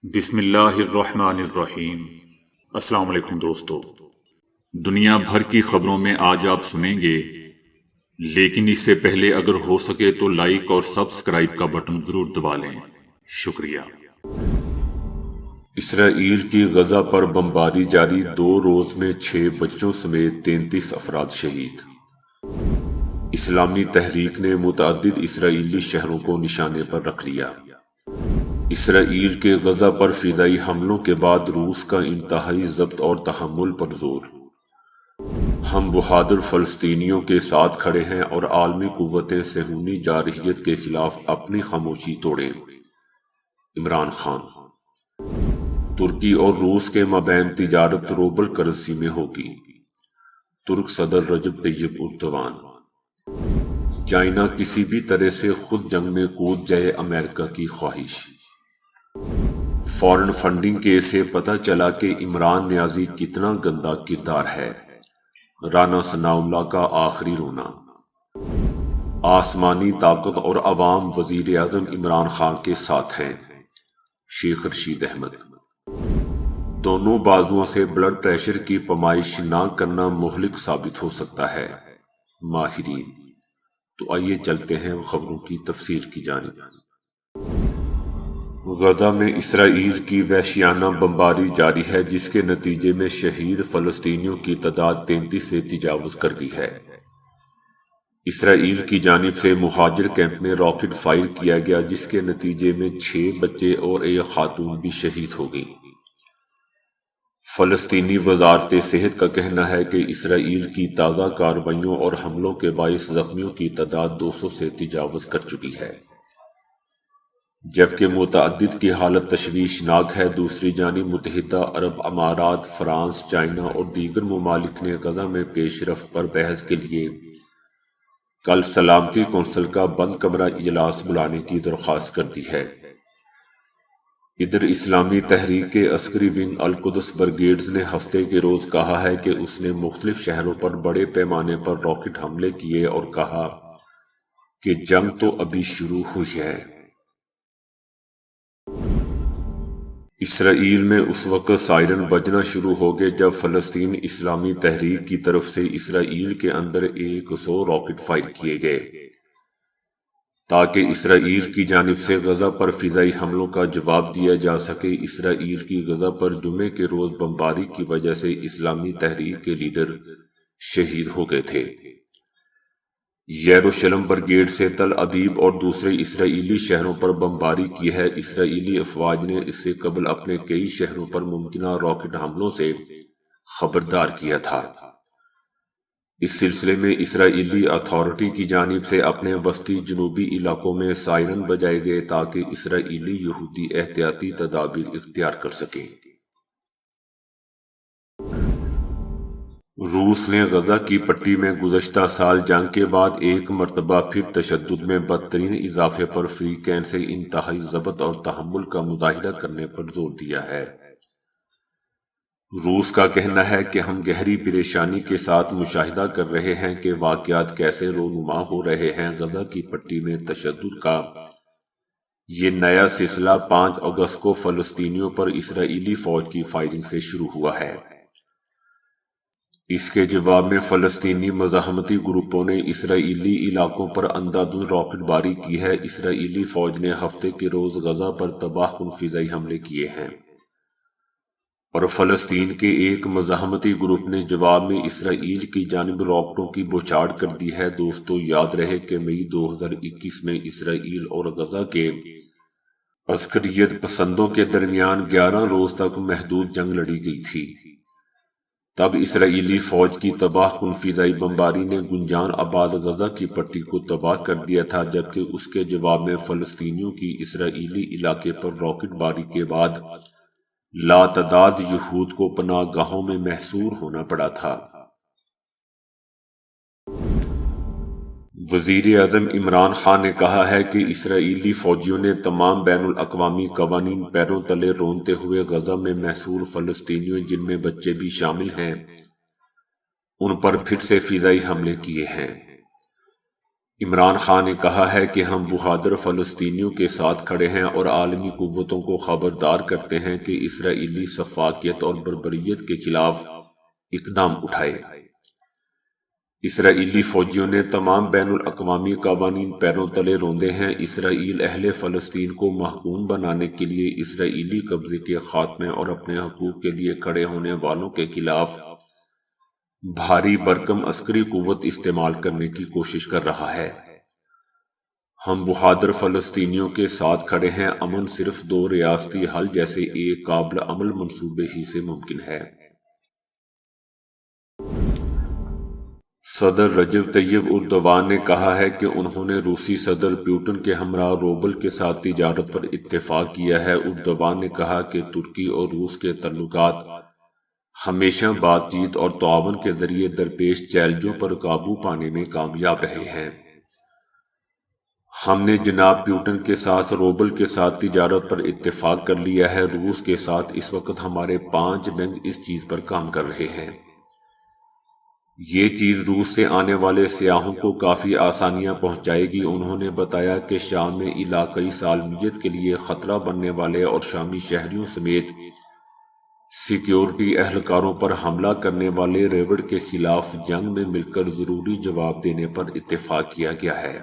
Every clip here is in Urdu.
بسم اللہ الرحمن الرحیم۔ السلام علیکم دوستو، دنیا بھر کی خبروں میں آج آپ سنیں گے، لیکن اس سے پہلے اگر ہو سکے تو لائک اور سبسکرائب کا بٹن ضرور دبا لیں۔ شکریہ۔ اسرائیل کی غزہ پر بمباری جاری، 2 روز میں 6 بچوں سمیت 33 افراد شہید۔ اسلامی تحریک نے متعدد اسرائیلی شہروں کو نشانے پر رکھ لیا۔ اسرائیل کے غزہ پر فضائی حملوں کے بعد روس کا انتہائی ضبط اور تحمل پر زور۔ ہم بہادر فلسطینیوں کے ساتھ کھڑے ہیں اور عالمی قوتیں صہیونی جارحیت کے خلاف اپنی خاموشی توڑیں۔ عمران خان۔ ترکی اور روس کے مابین تجارت روبل کرنسی میں ہوگی، ترک صدر رجب طیب اردوان۔ چائنا کسی بھی طرح سے خود جنگ میں کود جائے، امریکہ کی خواہش۔ فارن فنڈنگ کیس سے پتہ چلا کہ عمران نیازی کتنا گندا کردار ہے، رانا ثناءاللہ کا آخری رونا۔ آسمانی طاقت اور عوام وزیر اعظم عمران خان کے ساتھ ہیں، شیخ رشید احمد۔ دونوں بازوؤں سے بلڈ پریشر کی پیمائش نہ کرنا مہلک ثابت ہو سکتا ہے، ماہرین۔ تو آئیے چلتے ہیں خبروں کی تفصیل کی جانب۔ غزہ میں اسرائیل کی وحشیانہ بمباری جاری ہے، جس کے نتیجے میں شہید فلسطینیوں کی تعداد 33 سے تجاوز کر گئی ہے۔ اسرائیل کی جانب سے مہاجر کیمپ میں راکٹ فائر کیا گیا، جس کے نتیجے میں 6 بچے اور ایک خاتون بھی شہید ہو گئی۔ فلسطینی وزارت صحت کا کہنا ہے کہ اسرائیل کی تازہ کارروائیوں اور حملوں کے باعث زخمیوں کی تعداد 200 سے تجاوز کر چکی ہے، جبکہ متعدد کی حالت تشویشناک ہے۔ دوسری جانب متحدہ عرب امارات، فرانس، چائنا اور دیگر ممالک نے غزہ میں پیش رفت پر بحث کے لیے کل سلامتی کونسل کا بند کمرہ اجلاس بلانے کی درخواست کر دی ہے۔ ادھر اسلامی تحریک کے عسکری ونگ القدس بریگیڈز نے ہفتے کے روز کہا ہے کہ اس نے مختلف شہروں پر بڑے پیمانے پر راکٹ حملے کیے اور کہا کہ جنگ تو ابھی شروع ہوئی ہے۔ اسرائیل میں اس وقت سائرن بجنا شروع ہو گئے جب فلسطین اسلامی تحریک کی طرف سے اسرائیل کے اندر 100 راکٹ فائر کیے گئے، تاکہ اسرائیل کی جانب سے غزہ پر فضائی حملوں کا جواب دیا جا سکے۔ اسرائیل کی غزہ پر جمعے کے روز بمباری کی وجہ سے اسلامی تحریک کے لیڈر شہید ہو گئے تھے۔ یروشلم بریگیڈ سے تل ابیب اور دوسرے اسرائیلی شہروں پر بمباری کی ہے۔ اسرائیلی افواج نے اس سے قبل اپنے کئی شہروں پر ممکنہ راکٹ حملوں سے خبردار کیا تھا۔ اس سلسلے میں اسرائیلی اتھارٹی کی جانب سے اپنے وسطی جنوبی علاقوں میں سائرن بجائے گئے تاکہ اسرائیلی یہودی احتیاطی تدابیر اختیار کر سکیں۔ روس نے غزہ کی پٹی میں گزشتہ سال جنگ کے بعد ایک مرتبہ پھر تشدد میں بدترین اضافے پر فریقین سے انتہائی ضبط اور تحمل کا مظاہرہ کرنے پر زور دیا ہے۔ روس کا کہنا ہے کہ ہم گہری پریشانی کے ساتھ مشاہدہ کر رہے ہیں کہ واقعات کیسے رونما ہو رہے ہیں۔ غزہ کی پٹی میں تشدد کا یہ نیا سلسلہ 5 اگست کو فلسطینیوں پر اسرائیلی فوج کی فائرنگ سے شروع ہوا ہے۔ اس کے جواب میں فلسطینی مزاحمتی گروپوں نے اسرائیلی علاقوں پر اندھادھند راکٹ باری کی ہے۔ اسرائیلی فوج نے ہفتے کے روز غزہ پر تباہ کن فضائی حملے کیے ہیں، اور فلسطین کے ایک مزاحمتی گروپ نے جواب میں اسرائیل کی جانب راکٹوں کی بوچھاڑ کر دی ہے۔ دوستو، یاد رہے کہ مئی 2021 میں اسرائیل اور غزہ کے عسکریت پسندوں کے درمیان 11 روز تک محدود جنگ لڑی گئی تھی۔ تب اسرائیلی فوج کی تباہ کن فضائی بمباری نے گنجان آباد غزہ کی پٹی کو تباہ کر دیا تھا، جبکہ اس کے جواب میں فلسطینیوں کی اسرائیلی علاقے پر راکٹ باری کے بعد لاتعداد یہود کو پناہ گاہوں میں محصور ہونا پڑا تھا۔ وزیر اعظم عمران خان نے کہا ہے کہ اسرائیلی فوجیوں نے تمام بین الاقوامی قوانین پیروں تلے رونتے ہوئے غزہ میں محصور فلسطینیوں، جن میں بچے بھی شامل ہیں، ان پر پھر سے فضائی حملے کیے ہیں۔ عمران خان نے کہا ہے کہ ہم بہادر فلسطینیوں کے ساتھ کھڑے ہیں اور عالمی قوتوں کو خبردار کرتے ہیں کہ اسرائیلی سفاکیت اور بربریت کے خلاف اقدام اٹھائے۔ اسرائیلی فوجیوں نے تمام بین الاقوامی قوانین پیروں تلے روندے ہیں۔ اسرائیل اہل فلسطین کو محکوم بنانے کے لیے اسرائیلی قبضے کے خاتمے اور اپنے حقوق کے لیے کھڑے ہونے والوں کے خلاف بھاری بھرکم عسکری قوت استعمال کرنے کی کوشش کر رہا ہے۔ ہم بہادر فلسطینیوں کے ساتھ کھڑے ہیں۔ امن صرف دو ریاستی حل جیسے ایک قابل عمل منصوبے ہی سے ممکن ہے۔ صدر رجب طیب اردوان نے کہا ہے کہ انہوں نے روسی صدر پیوٹن کے ہمراہ روبل کے ساتھ تجارت پر اتفاق کیا ہے۔ اردوان نے کہا کہ ترکی اور روس کے تعلقات ہمیشہ بات چیت اور تعاون کے ذریعے درپیش چیلنجوں پر قابو پانے میں کامیاب رہے ہیں۔ ہم نے جناب پیوٹن کے ساتھ روبل کے ساتھ تجارت پر اتفاق کر لیا ہے۔ روس کے ساتھ اس وقت ہمارے 5 بینک اس چیز پر کام کر رہے ہیں۔ یہ چیز روس سے آنے والے سیاحوں کو کافی آسانیاں پہنچائے گی۔ انہوں نے بتایا کہ شام میں علاقائی سالمیت کے لیے خطرہ بننے والے اور شامی شہریوں سمیت سیکیورٹی اہلکاروں پر حملہ کرنے والے ریوڑ کے خلاف جنگ میں مل کر ضروری جواب دینے پر اتفاق کیا گیا ہے۔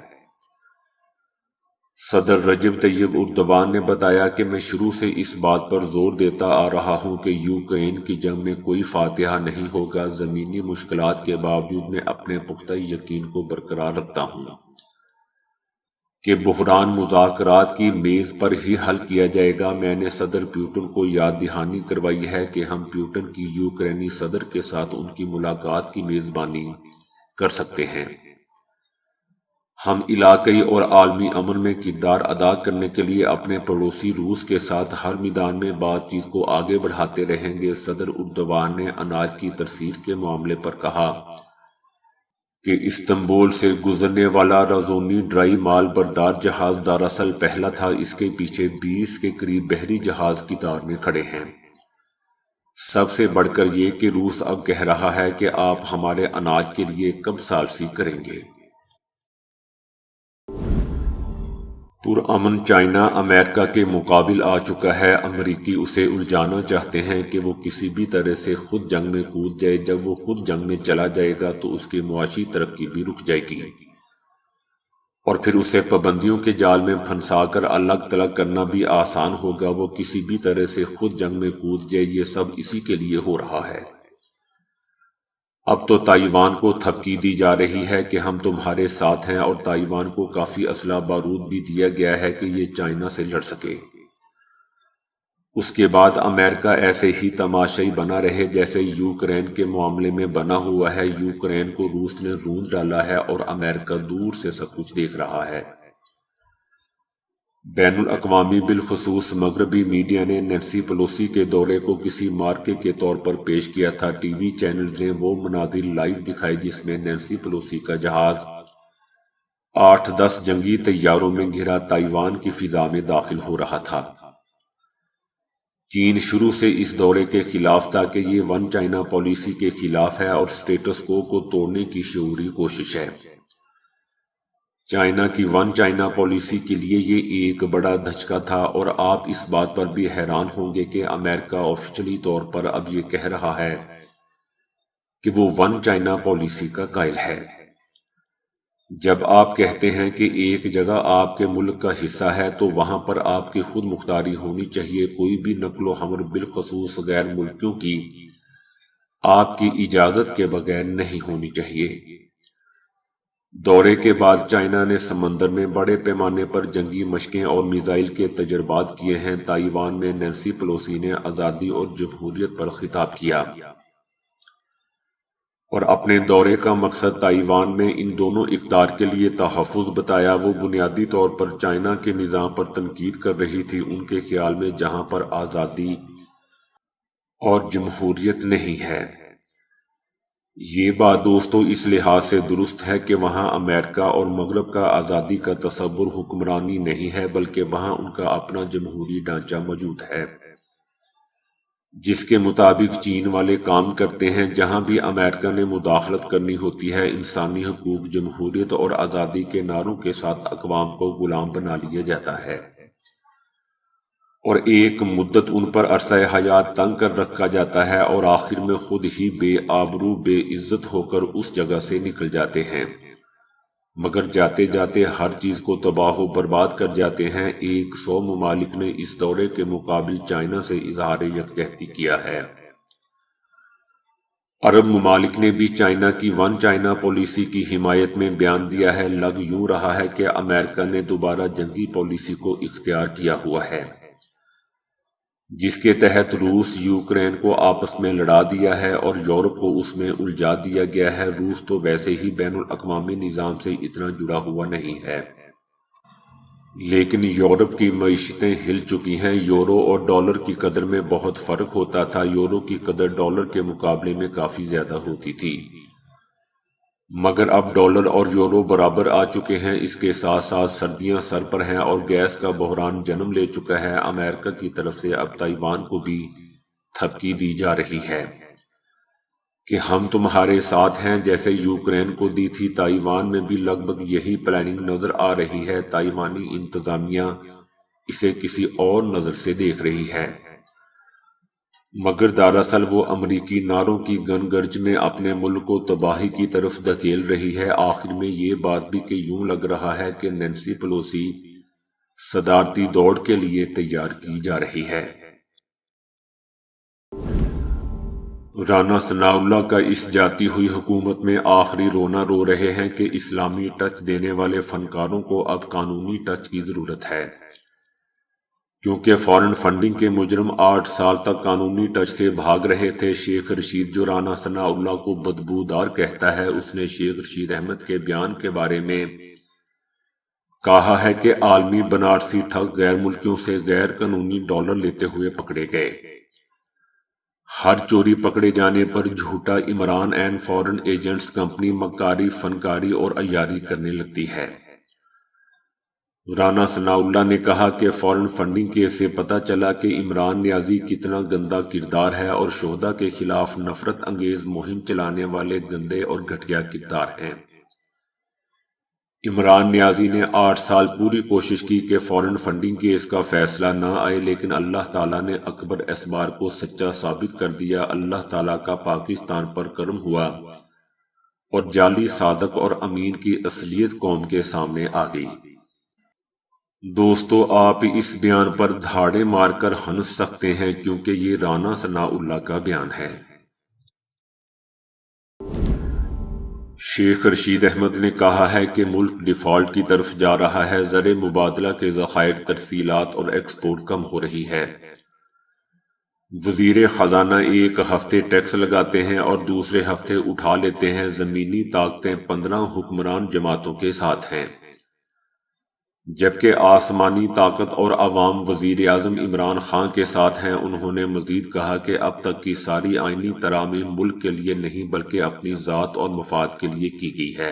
صدر رجب طیب اردوان نے بتایا کہ میں شروع سے اس بات پر زور دیتا آ رہا ہوں کہ یوکرین کی جنگ میں کوئی فاتحہ نہیں ہوگا۔ زمینی مشکلات کے باوجود میں اپنے پختہ یقین کو برقرار رکھتا ہوں کہ بحران مذاکرات کی میز پر ہی حل کیا جائے گا۔ میں نے صدر پیوٹن کو یاد دہانی کروائی ہے کہ ہم پیوٹن کی یوکرینی صدر کے ساتھ ان کی ملاقات کی میزبانی کر سکتے ہیں۔ ہم علاقائی اور عالمی امن میں کردار ادا کرنے کے لیے اپنے پڑوسی روس کے ساتھ ہر میدان میں بات چیت کو آگے بڑھاتے رہیں گے۔ صدر اردوان نے اناج کی ترسیل کے معاملے پر کہا کہ استنبول سے گزرنے والا رازونی ڈرائی مال بردار جہاز دراصل پہلا تھا۔ اس کے پیچھے 20 کے قریب بحری جہاز قطار میں کھڑے ہیں۔ سب سے بڑھ کر یہ کہ روس اب کہہ رہا ہے کہ آپ ہمارے اناج کے لیے کب ثالثی کریں گے۔ پرامن چائنا امریکہ کے مقابل آ چکا ہے۔ امریکی اسے الجھانا چاہتے ہیں کہ وہ کسی بھی طرح سے خود جنگ میں کود جائے۔ جب وہ خود جنگ میں چلا جائے گا تو اس کی معاشی ترقی بھی رک جائے گی اور پھر اسے پابندیوں کے جال میں پھنسا کر الگ تلگ کرنا بھی آسان ہوگا۔ وہ کسی بھی طرح سے خود جنگ میں کود جائے۔ یہ سب اسی کے لیے ہو رہا ہے۔ اب تو تائیوان کو دھمکی دی جا رہی ہے کہ ہم تمہارے ساتھ ہیں اور تائیوان کو کافی اسلحہ بارود بھی دیا گیا ہے کہ یہ چائنا سے لڑ سکے۔ اس کے بعد امریکہ ایسے ہی تماشائی بنا رہے جیسے یوکرین کے معاملے میں بنا ہوا ہے۔ یوکرین کو روس نے روند ڈالا ہے اور امریکہ دور سے سب کچھ دیکھ رہا ہے۔ بین الاقوامی بالخصوص مغربی میڈیا نے نینسی پیلوسی کے دورے کو کسی مارکے کے طور پر پیش کیا تھا۔ ٹی وی چینلز نے وہ مناظر لائیو دکھائے جس میں نینسی پیلوسی کا جہاز 8-10 جنگی طیاروں میں گھرا تائیوان کی فضا میں داخل ہو رہا تھا۔ چین شروع سے اس دورے کے خلاف تھا کہ یہ ون چائنا پالیسی کے خلاف ہے اور سٹیٹس کو توڑنے کی شعوری کوشش ہے۔ چائنا کی ون چائنا پالیسی کے لیے یہ ایک بڑا دھچکا تھا اور آپ اس بات پر بھی حیران ہوں گے کہ امریکہ آفیشلی طور پر اب یہ کہہ رہا ہے کہ وہ ون چائنا پالیسی کا قائل ہے۔ جب آپ کہتے ہیں کہ ایک جگہ آپ کے ملک کا حصہ ہے تو وہاں پر آپ کی خود مختاری ہونی چاہیے۔ کوئی بھی نقل و حمل بالخصوص غیر ملکیوں کی آپ کی اجازت کے بغیر نہیں ہونی چاہیے۔ دورے کے بعد چائنا نے سمندر میں بڑے پیمانے پر جنگی مشقیں اور میزائل کے تجربات کیے ہیں۔ تائیوان میں نینسی پیلوسی نے آزادی اور جمہوریت پر خطاب کیا اور اپنے دورے کا مقصد تائیوان میں ان دونوں اقدار کے لیے تحفظ بتایا۔ وہ بنیادی طور پر چائنا کے نظام پر تنقید کر رہی تھی۔ ان کے خیال میں جہاں پر آزادی اور جمہوریت نہیں ہے، یہ بات دوستو اس لحاظ سے درست ہے کہ وہاں امریکہ اور مغرب کا آزادی کا تصور حکمرانی نہیں ہے، بلکہ وہاں ان کا اپنا جمہوری ڈھانچہ موجود ہے۔ جس کے مطابق چین والے کام کرتے ہیں۔ جہاں بھی امریکہ نے مداخلت کرنی ہوتی ہے، انسانی حقوق، جمہوریت اور آزادی کے نعروں کے ساتھ اقوام کو غلام بنا لیا جاتا ہے اور ایک مدت ان پر عرصہ حیات تنگ کر رکھا جاتا ہے اور آخر میں خود ہی بے آبرو، بے عزت ہو کر اس جگہ سے نکل جاتے ہیں، مگر جاتے جاتے ہر چیز کو تباہ و برباد کر جاتے ہیں۔ 100 ممالک نے اس دورے کے مقابل چائنا سے اظہار یکجہتی کیا ہے۔ عرب ممالک نے بھی چائنا کی ون چائنا پالیسی کی حمایت میں بیان دیا ہے۔ لگ یوں رہا ہے کہ امریکہ نے دوبارہ جنگی پالیسی کو اختیار کیا ہوا ہے، جس کے تحت روس یوکرین کو آپس میں لڑا دیا ہے اور یورپ کو اس میں الجھا دیا گیا ہے۔ روس تو ویسے ہی بین الاقوامی نظام سے اتنا جڑا ہوا نہیں ہے، لیکن یورپ کی معیشتیں ہل چکی ہیں۔ یورو اور ڈالر کی قدر میں بہت فرق ہوتا تھا۔ یورو کی قدر ڈالر کے مقابلے میں کافی زیادہ ہوتی تھی، مگر اب ڈالر اور یورو برابر آ چکے ہیں۔ اس کے ساتھ ساتھ سردیاں سر پر ہیں اور گیس کا بحران جنم لے چکا ہے۔ امریکہ کی طرف سے اب تائیوان کو بھی تھپکی دی جا رہی ہے کہ ہم تمہارے ساتھ ہیں، جیسے یوکرین کو دی تھی۔ تائیوان میں بھی لگ بھگ یہی پلاننگ نظر آ رہی ہے۔ تائیوانی انتظامیہ اسے کسی اور نظر سے دیکھ رہی ہے، مگر دراصل وہ امریکی نعروں کی گن گرج میں اپنے ملک کو تباہی کی طرف دھکیل رہی ہے۔ آخر میں یہ بات بھی کہ یوں لگ رہا ہے کہ نینسی پیلوسی صدارتی دوڑ کے لیے تیار کی جا رہی ہے۔ رانا ثناء اللہ کا اس جاتی ہوئی حکومت میں آخری رونا رو رہے ہیں کہ اسلامی ٹچ دینے والے فنکاروں کو اب قانونی ٹچ کی ضرورت ہے، کیونکہ فارن فنڈنگ کے مجرم 8 سال تک قانونی ٹچ سے بھاگ رہے تھے۔ شیخ رشید جو رانا ثناء اللہ کو بدبودار کہتا ہے، اس نے شیخ رشید احمد کے بیان کے بارے میں کہا ہے کہ عالمی بنارسی ٹھگ غیر ملکیوں سے غیر قانونی ڈالر لیتے ہوئے پکڑے گئے۔ ہر چوری پکڑے جانے پر جھوٹا Imran and foreign agents company مکاری، فنکاری اور عیاری کرنے لگتی ہے۔ رانا ثناء اللہ نے کہا کہ فارن فنڈنگ کیس سے پتہ چلا کہ عمران نیازی کتنا گندا کردار ہے اور شہداء کے خلاف نفرت انگیز مہم چلانے والے گندے اور گھٹیا کردار ہیں۔ عمران نیازی نے 8 سال پوری کوشش کی کہ فارن فنڈنگ کیس کا فیصلہ نہ آئے، لیکن اللہ تعالیٰ نے اکبر اسبار کو سچا ثابت کر دیا۔ اللہ تعالیٰ کا پاکستان پر کرم ہوا اور جعلی صادق اور امین کی اصلیت قوم کے سامنے آ گئی۔ دوستو، آپ اس بیان پر دھاڑے مار کر ہنس سکتے ہیں کیونکہ یہ رانا ثناء اللہ کا بیان ہے۔ شیخ رشید احمد نے کہا ہے کہ ملک ڈیفالٹ کی طرف جا رہا ہے، زر مبادلہ کے ذخائر، ترسیلات اور ایکسپورٹ کم ہو رہی ہے۔ وزیر خزانہ ایک ہفتے ٹیکس لگاتے ہیں اور دوسرے ہفتے اٹھا لیتے ہیں۔ زمینی طاقتیں 15 حکمران جماعتوں کے ساتھ ہیں، جبکہ آسمانی طاقت اور عوام وزیر اعظم عمران خان کے ساتھ ہیں۔ انہوں نے مزید کہا کہ اب تک کی ساری آئینی ترامیم ملک کے لیے نہیں بلکہ اپنی ذات اور مفاد کے لیے کی گئی ہے۔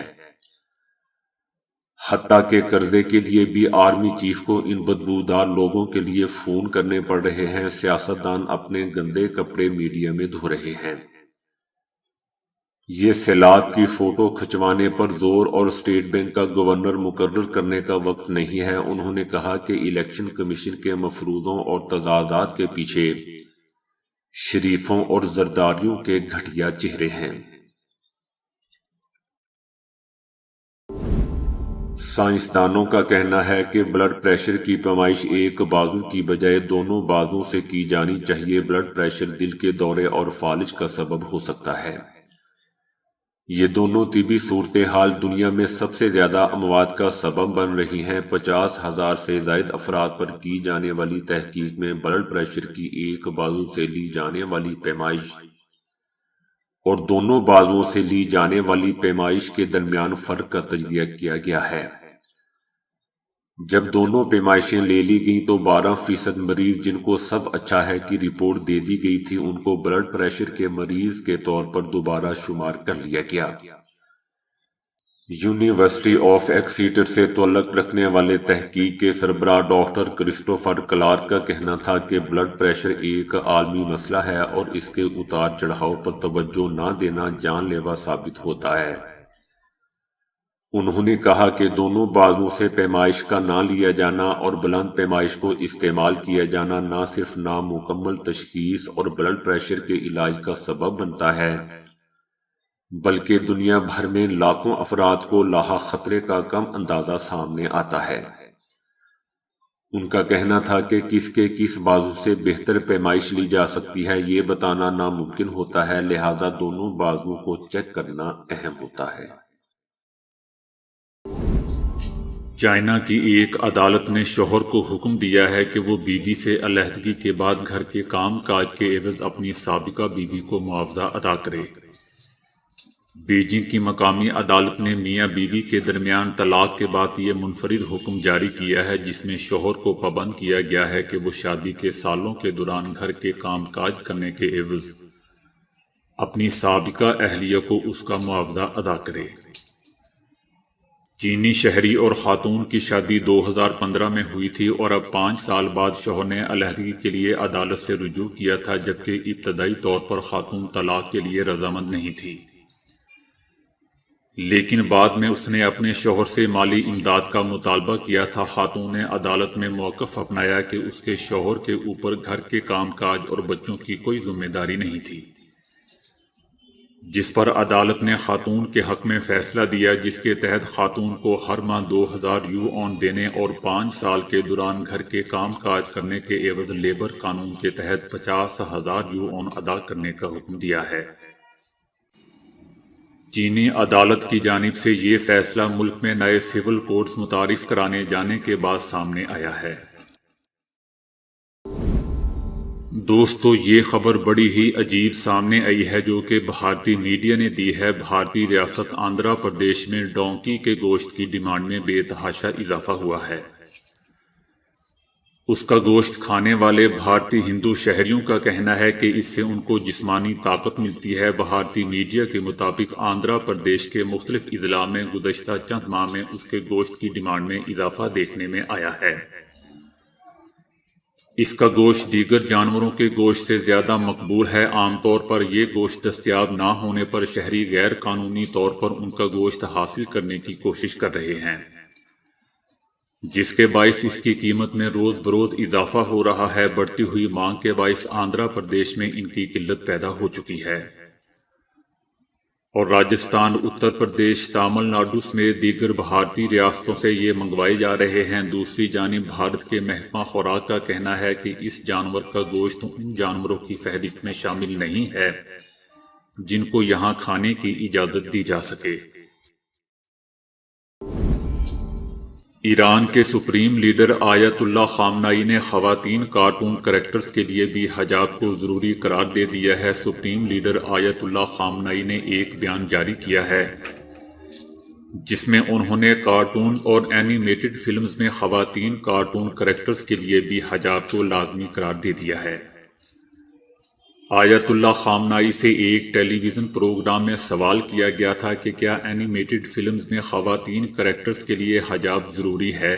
حتیٰ کہ قرضے کے لیے بھی آرمی چیف کو ان بدبودار لوگوں کے لیے فون کرنے پڑ رہے ہیں۔ سیاستدان اپنے گندے کپڑے میڈیا میں دھو رہے ہیں۔ یہ سیلاب کی فوٹو کھنچوانے پر زور اور اسٹیٹ بینک کا گورنر مقرر کرنے کا وقت نہیں ہے۔ انہوں نے کہا کہ الیکشن کمیشن کے مفروضوں اور تضادات کے پیچھے شریفوں اور زرداریوں کے گھٹیا چہرے ہیں۔ سائنسدانوں کا کہنا ہے کہ بلڈ پریشر کی پیمائش ایک بازو کی بجائے دونوں بازوؤں سے کی جانی چاہیے۔ بلڈ پریشر دل کے دورے اور فالج کا سبب ہو سکتا ہے۔ یہ دونوں طبی صورتحال دنیا میں سب سے زیادہ اموات کا سبب بن رہی ہیں۔ 50,000 سے زائد افراد پر کی جانے والی تحقیق میں بلڈ پریشر کی ایک بازو سے لی جانے والی پیمائش اور دونوں بازوؤں سے لی جانے والی پیمائش کے درمیان فرق کا تجزیہ کیا گیا ہے۔ جب دونوں پیمائشیں لے لی گئیں تو 12% مریض جن کو سب اچھا ہے کی رپورٹ دے دی گئی تھی، ان کو بلڈ پریشر کے مریض کے طور پر دوبارہ شمار کر لیا گیا۔ یونیورسٹی آف ایکسیٹر سے تعلق رکھنے والے تحقیق کے سربراہ ڈاکٹر کرسٹوفر کلارک کا کہنا تھا کہ بلڈ پریشر ایک عالمی مسئلہ ہے اور اس کے اتار چڑھاؤ پر توجہ نہ دینا جان لیوا ثابت ہوتا ہے۔ انہوں نے کہا کہ دونوں بازوؤں سے پیمائش کا نہ لیا جانا اور بلند پیمائش کو استعمال کیا جانا نہ صرف نامکمل تشخیص اور بلڈ پریشر کے علاج کا سبب بنتا ہے بلکہ دنیا بھر میں لاکھوں افراد کو لاحق خطرے کا کم اندازہ سامنے آتا ہے۔ ان کا کہنا تھا کہ کس بازو سے بہتر پیمائش لی جا سکتی ہے یہ بتانا ناممکن ہوتا ہے، لہذا دونوں بازوؤں کو چیک کرنا اہم ہوتا ہے۔ چائنا کی ایک عدالت نے شوہر کو حکم دیا ہے کہ وہ بیوی سے علیحدگی کے بعد گھر کے کام کاج کے عوض اپنی سابقہ بیوی کو معاوضہ ادا کرے۔ بیجنگ کی مقامی عدالت نے میاں بیوی کے درمیان طلاق کے بعد یہ منفرد حکم جاری کیا ہے جس میں شوہر کو پابند کیا گیا ہے کہ وہ شادی کے سالوں کے دوران گھر کے کام کاج کرنے کے عوض اپنی سابقہ اہلیہ کو اس کا معاوضہ ادا کرے۔ چینی شہری اور خاتون کی شادی 2015 میں ہوئی تھی اور اب 5 سال بعد شوہر نے علیحدگی کے لیے عدالت سے رجوع کیا تھا، جبکہ ابتدائی طور پر خاتون طلاق کے لیے رضامند نہیں تھی، لیکن بعد میں اس نے اپنے شوہر سے مالی امداد کا مطالبہ کیا تھا۔ خاتون نے عدالت میں موقف اپنایا کہ اس کے شوہر کے اوپر گھر کے کام کاج اور بچوں کی کوئی ذمہ داری نہیں تھی، جس پر عدالت نے خاتون کے حق میں فیصلہ دیا، جس کے تحت خاتون کو ہر ماہ 2000 یوان دینے اور 5 سال کے دوران گھر کے کام کاج کرنے کے عوض لیبر قانون کے تحت 50,000 یوان ادا کرنے کا حکم دیا ہے۔ چینی عدالت کی جانب سے یہ فیصلہ ملک میں نئے سول کوڈز متعارف کرانے جانے کے بعد سامنے آیا ہے۔ دوستو، یہ خبر بڑی ہی عجیب سامنے آئی ہے جو کہ بھارتی میڈیا نے دی ہے۔ بھارتی ریاست آندھرا پردیش میں ڈونکی کے گوشت کی ڈیمانڈ میں بے تحاشا اضافہ ہوا ہے۔ اس کا گوشت کھانے والے بھارتی ہندو شہریوں کا کہنا ہے کہ اس سے ان کو جسمانی طاقت ملتی ہے۔ بھارتی میڈیا کے مطابق آندھرا پردیش کے مختلف اضلاع میں گزشتہ چند ماہ میں اس کے گوشت کی ڈیمانڈ میں اضافہ دیکھنے میں آیا ہے۔ اس کا گوشت دیگر جانوروں کے گوشت سے زیادہ مقبول ہے۔ عام طور پر یہ گوشت دستیاب نہ ہونے پر شہری غیر قانونی طور پر ان کا گوشت حاصل کرنے کی کوشش کر رہے ہیں، جس کے باعث اس کی قیمت میں روز بروز اضافہ ہو رہا ہے۔ بڑھتی ہوئی مانگ کے باعث آندھرا پردیش میں ان کی قلت پیدا ہو چکی ہے اور راجستھان، اتر پردیش، تامل ناڈو سمیت دیگر بھارتی ریاستوں سے یہ منگوائے جا رہے ہیں۔ دوسری جانب بھارت کے محکمہ خوراک کا کہنا ہے کہ اس جانور کا گوشت ان جانوروں کی فہرست میں شامل نہیں ہے جن کو یہاں کھانے کی اجازت دی جا سکے۔ ایران کے سپریم لیڈر آیت اللہ خامنائی نے خواتین کارٹون کریکٹرز کے لیے بھی حجاب کو ضروری قرار دے دیا ہے۔ سپریم لیڈر آیت اللہ خامنائی نے ایک بیان جاری کیا ہے جس میں انہوں نے کارٹون اور اینیمیٹڈ فلمز میں خواتین کارٹون کریکٹرز کے لیے بھی حجاب کو لازمی قرار دے دیا ہے۔ آیت اللہ خامنائی سے ایک ٹیلی ویژن پروگرام میں سوال کیا گیا تھا کہ کیا اینیمیٹڈ فلمز میں خواتین کریکٹرز کے لیے حجاب ضروری ہے؟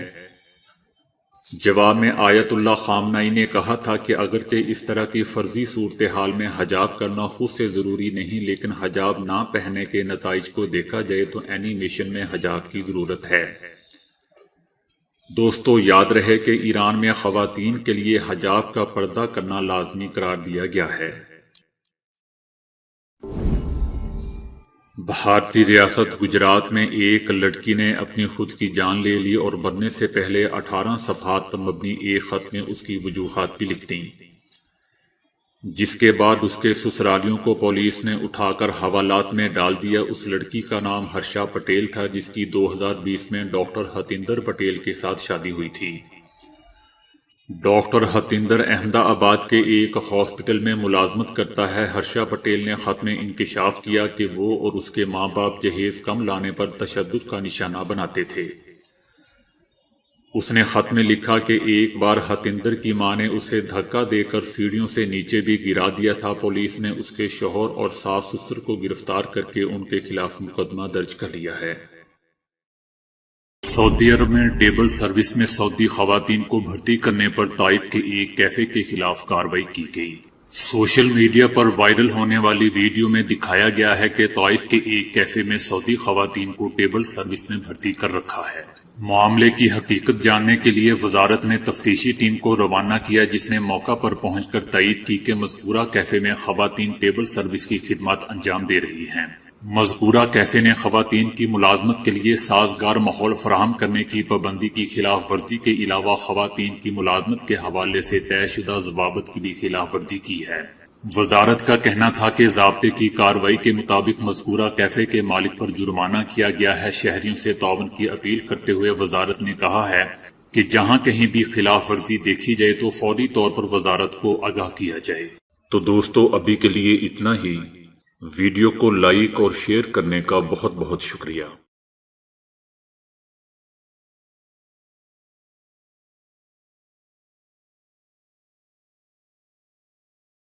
جواب میں آیت اللہ خامنائی نے کہا تھا کہ اگرچہ اس طرح کی فرضی صورتحال میں حجاب کرنا خود سے ضروری نہیں، لیکن حجاب نہ پہننے کے نتائج کو دیکھا جائے تو اینیمیشن میں حجاب کی ضرورت ہے۔ دوستو، یاد رہے کہ ایران میں خواتین کے لیے حجاب کا پردہ کرنا لازمی قرار دیا گیا ہے۔ بھارتی ریاست گجرات میں ایک لڑکی نے اپنی خود کی جان لے لی اور مرنے سے پہلے 18 صفحات پر مبنی ایک خط میں اس کی وجوہات بھی لکھ دیں، جس کے بعد اس کے سسرالیوں کو پولیس نے اٹھا کر حوالات میں ڈال دیا۔ اس لڑکی کا نام ہرشا پٹیل تھا جس کی 2020 میں ڈاکٹر ہتیندر پٹیل کے ساتھ شادی ہوئی تھی۔ ڈاکٹر ہتیندر احمد آباد کے ایک ہاسپٹل میں ملازمت کرتا ہے۔ ہرشا پٹیل نے خط میں انکشاف کیا کہ وہ اور اس کے ماں باپ جہیز کم لانے پر تشدد کا نشانہ بناتے تھے۔ اس نے خط میں لکھا کہ ایک بار ہتیندر کی ماں نے اسے دھکا دے کر سیڑھیوں سے نیچے بھی گرا دیا تھا۔ پولیس نے اس کے شوہر اور ساس سسر کو گرفتار کر کے ان کے خلاف مقدمہ درج کر لیا ہے۔ سعودی عرب میں ٹیبل سروس میں سعودی خواتین کو بھرتی کرنے پر طائف کے ایک کیفے کے خلاف کارروائی کی گئی۔ سوشل میڈیا پر وائرل ہونے والی ویڈیو میں دکھایا گیا ہے کہ طائف کے ایک کیفے میں سعودی خواتین کو ٹیبل سروس میں بھرتی کر رکھا ہے۔ معاملے کی حقیقت جاننے کے لیے وزارت نے تفتیشی ٹیم کو روانہ کیا، جس نے موقع پر پہنچ کر تائید کی کہ مذکورہ کیفے میں خواتین ٹیبل سروس کی خدمات انجام دے رہی ہیں۔ مذکورہ کیفے نے خواتین کی ملازمت کے لیے سازگار ماحول فراہم کرنے کی پابندی کی خلاف ورزی کے علاوہ خواتین کی ملازمت کے حوالے سے طے شدہ ضوابط کی بھی خلاف ورزی کی ہے۔ وزارت کا کہنا تھا کہ ضابطے کی کارروائی کے مطابق مذکورہ کیفے کے مالک پر جرمانہ کیا گیا ہے۔ شہریوں سے تعاون کی اپیل کرتے ہوئے وزارت نے کہا ہے کہ جہاں کہیں بھی خلاف ورزی دیکھی جائے تو فوری طور پر وزارت کو آگاہ کیا جائے۔ تو دوستو، ابھی کے لیے اتنا ہی۔ ویڈیو کو لائک اور شیئر کرنے کا بہت بہت شکریہ۔